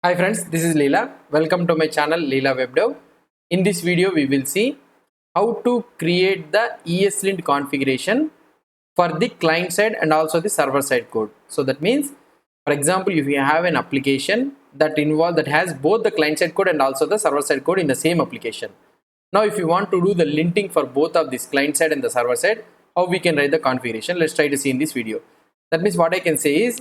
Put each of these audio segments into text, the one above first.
Hi friends, this is Leela. Welcome to my channel Leela WebDev. In this video, we will see how to create the ESLint configuration for the client side and also the server side code. So that means, for example, if you have an application that has both the client side code and also the server side code in the same application. Now, if you want to do the linting for both of this client side and the server side, how we can write the configuration? Let's try to see in this video. That means what I can say is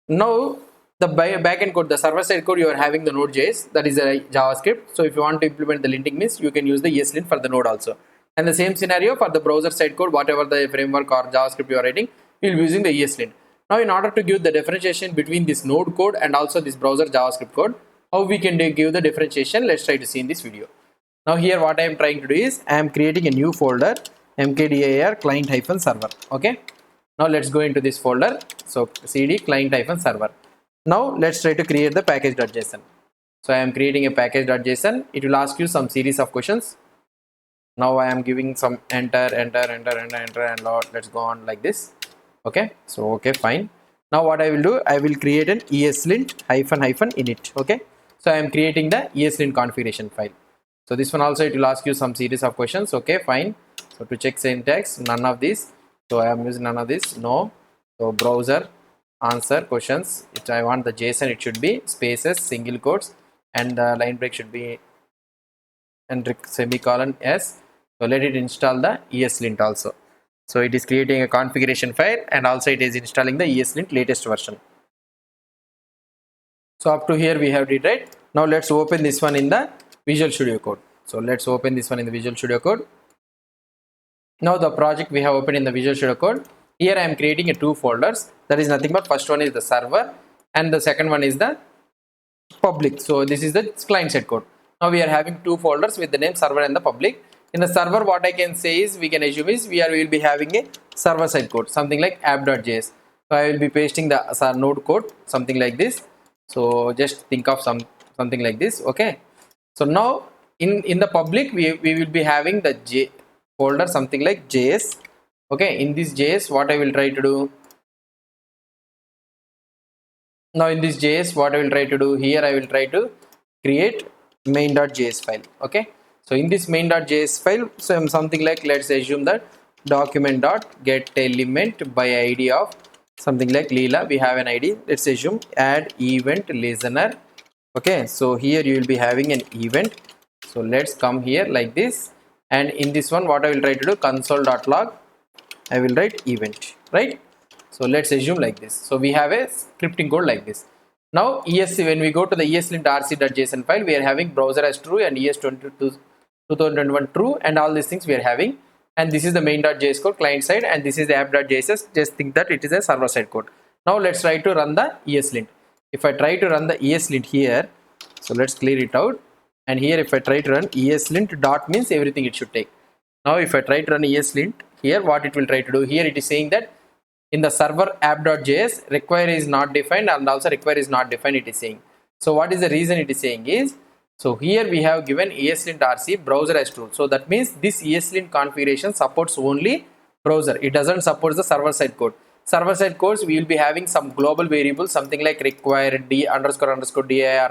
now the backend code, the server side code, you are having the Node.js, that is a JavaScript. So if you want to implement the linting means you can use the ESLint for the node also. And the same scenario for the browser side code, whatever the framework or JavaScript you are writing, you will be using the ESLint. Now in order to give the differentiation between this node code and also this browser JavaScript code, how we can give the differentiation, let's try to see in this video. Now here what I am trying to do is I am creating a new folder mkdir client-server. Okay. Now let's go into this folder. So cd client-server. Now let's try to create the package.json. So I am creating a package.json. It will ask you some series of questions. Now I am giving some enter and let's go on like this. Okay. So okay, fine. Now what I will do, I will create an ESLint -init. Okay. So I am creating the ESLint configuration file. So this one also it will ask you some series of questions. Okay, fine. So to check syntax, none of this. So I am using none of this. No. So browser answer questions. If I want the JSON, it should be spaces, single quotes, and the line break should be and semicolon s. So let it install the ESLint also. So it is creating a configuration file and also it is installing the ESLint latest version. So up to here we have did right. Now let's open this one in the Visual Studio Code. So let's open this one in the Visual Studio Code. Now the project we have opened in the Visual Studio Code. Here I am creating two folders. That is nothing but first one is the server and the second one is the public. So this is the client side code. Now we are having two folders with the name server and the public. In the server, what I can say is we can assume is we will be having a server side code, something like app.js. So I will be pasting the node code, something like this. So just think of something like this. Okay. So now in the public we will be having the J folder, something like JS. Okay, in this JS what I will try to do, now in this JS what I will try to do, here I will try to create main.js file. Okay, so in this main.js file, so something like, let's assume that document.getElement by id of something like Leela, we have an id, let's assume add event listener. Okay, so here you will be having an event. So let's come here like this, and in this one what I will try to do, console.log, I will write event, right? So let's assume like this. So we have a scripting code like this. Now ESC, when we go to the ESLint rc.json file, we are having browser as true and ES2021 true and all these things we are having. And this is the main.js code client side and this is the app.js. Just think that it is a server side code. Now let's try to run the ESLint. If I try to run the ESLint here, so let's clear it out. And here if I try to run ESLint dot means everything it should take. Now if I try to run ESLint here, what it will try to do, here it is saying that in the server app.js require is not defined and also require is not defined, it is saying. So what is the reason it is saying is, so here we have given ESLint RC browser as true. So that means this ESLint configuration supports only browser. It doesn't support the server side code. Server side codes we will be having some global variables, something like require dir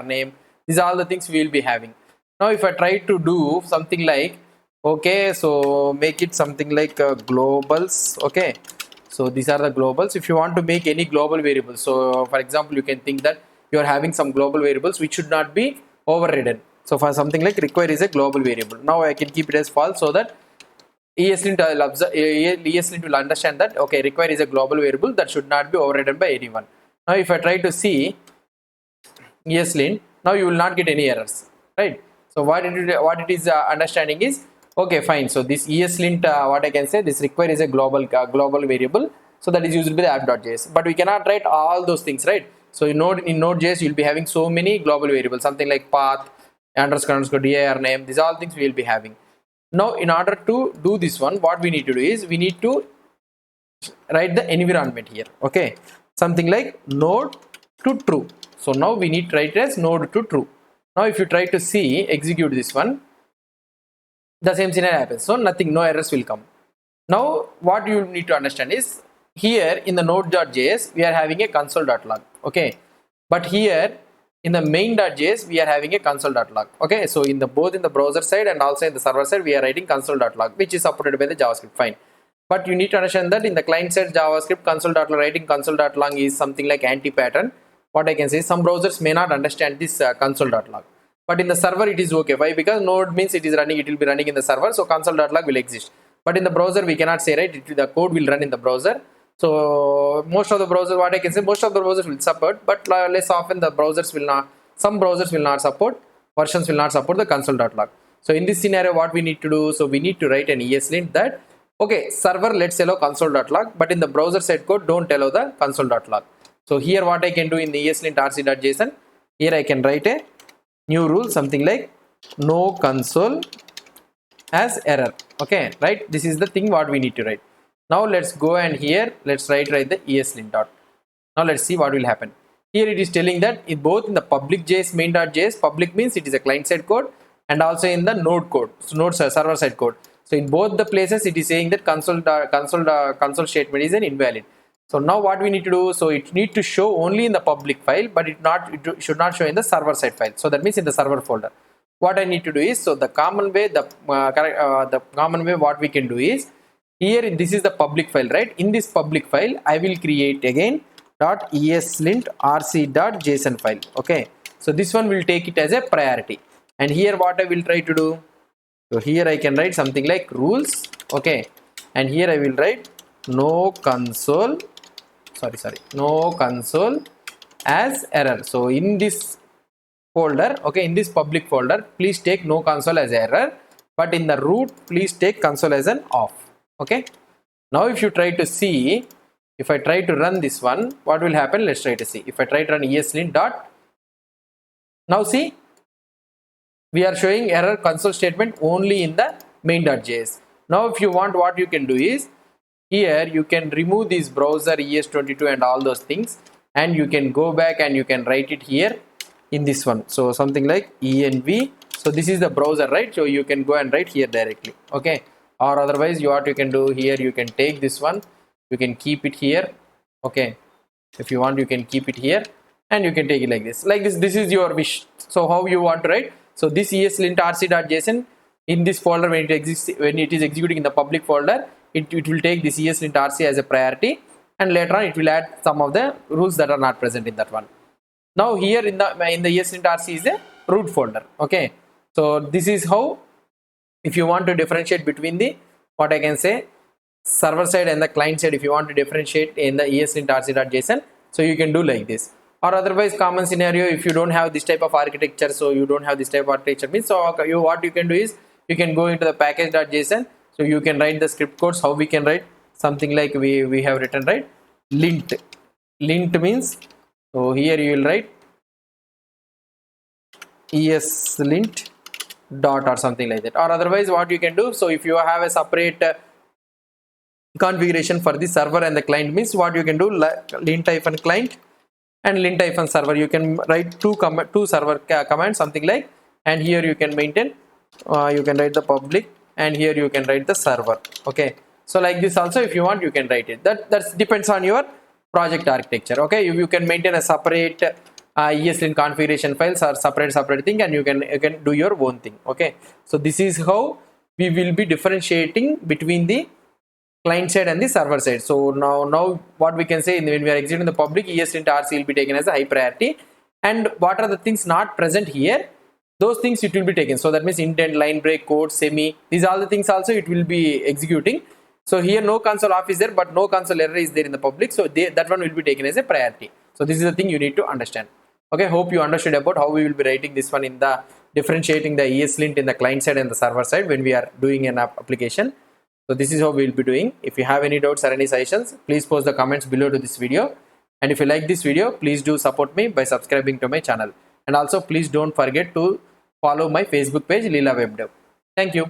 name. These are all the things we will be having. Now if I try to do something like, okay, so make it something like globals. Okay, so these are the globals. If you want to make any global variables, so for example you can think that you are having some global variables which should not be overridden. So for something like require is a global variable, now I can keep it as false so that ESLint will understand that okay, require is a global variable that should not be overridden by anyone. Now if I try to see ESLint, now you will not get any errors, right? So what it is understanding is, okay, fine. So this ESLint, what I can say, this require is a global variable. So that is used by the app.js. But we cannot write all those things, right? So in Node.js, you'll be having so many global variables, something like path, underscore dir name. These are all things we will be having. Now, in order to do this one, what we need to do is we need to write the environment here. Okay, something like node to true. So now we need to write as node to true. Now if you try to see, execute this one, the same scenario happens. So nothing, no errors will come. Now what you need to understand is, here in the node.js we are having a console.log. Okay, but here in the main.js we are having a console.log. Okay, so in the both in the browser side and also in the server side we are writing console.log, which is supported by the JavaScript. Fine, but you need to understand that in the client side JavaScript, console.log, writing console.log is something like anti-pattern. What I can say is some browsers may not understand this console.log, but in the server it is okay. Why? Because node means it is running, it will be running in the server, so console.log will exist. But in the browser we cannot say, right? The code will run in the browser. So most of the browsers, what I can say, most of the browsers will support, but less often the browsers will not. Some browsers will not support, versions will not support the console.log. So in this scenario, what we need to do? So we need to write an ESLint that, okay, server, let's allow console.log, but in the browser side code, don't allow the console.log. So here what I can do in the ESLint rc.json, here I can write a new rule, something like no console as error. Okay, right? This is the thing what we need to write. Now let's go and here let's write the ESLint dot. Now let's see what will happen. Here it is telling that in both in the public.js main.js, public means it is a client side code, and also in the node code, so node server side code. So in both the places it is saying that console statement is an invalid. So now what we need to do? So it need to show only in the public file, but it should not show in the server side file. So that means in the server folder. What I need to do is, so the common way what we can do is, here this is the public file, right? In this public file I will create again .eslint rc.json file. Okay, so this one will take it as a priority, and here what I will try to do, so here I can write something like rules. Okay, and here I will write no console as error. So in this folder, okay, in this public folder, please take no console as error, but in the root please take console as an off. Okay, now if you try to see, if I try to run this one, what will happen? Let's try to see. If I try to run ESLint dot, now see, we are showing error console statement only in the main.js. Now if you want, what you can do is, here you can remove this browser ES22 and all those things, and you can go back and you can write it here in this one. So something like env. So this is the browser, right? So you can go and write here directly. Okay, or otherwise what you can do here, you can take this one, you can keep it here. Okay, if you want you can keep it here, and you can take it like this. This is your wish. So how you want to write? So this ESLint rc.json, in this folder, when it is executing in the public folder, it will take this ESLint rc as a priority, and later on it will add some of the rules that are not present in that one. Now here in the ESLint rc is a root folder. Okay, so this is how, if you want to differentiate between the, what I can say, server side and the client side, if you want to differentiate in the ESLint rc.json, so you can do like this. Or otherwise, common scenario, if you don't have this type of architecture, so you don't have this type of architecture means, so what you can do is, you can go into the package.json, so you can write the script codes. How we can write something like we have written, right? Lint means, so here you will write ESLint dot or something like that. Or otherwise what you can do, so if you have a separate configuration for the server and the client means, what you can do, lint-client and lint-server, you can write two server commands, something like, and here you can maintain, you can write the public, and here you can write the server. Okay, so like this also, if you want you can write it. That depends on your project architecture. Okay, you can maintain a separate ESLint configuration files or separate thing, and you can do your own thing. Okay, so this is how we will be differentiating between the client side and the server side. So now what we can say, when we are executing the public, ESLint rc will be taken as a high priority, and what are the things not present here, those things it will be taken. So that means intent, line break, code, semi, these are the things also it will be executing. So here no console off is there, but no console error is there in the public, so that one will be taken as a priority. So this is the thing you need to understand. Okay, hope you understood about how we will be writing this one in the differentiating the ESLint in the client side and the server side when we are doing an application. So this is how we will be doing. If you have any doubts or any suggestions, please post the comments below to this video. And if you like this video, please do support me by subscribing to my channel. And also please don't forget to follow my Facebook page, Leela Web Dev. Thank you.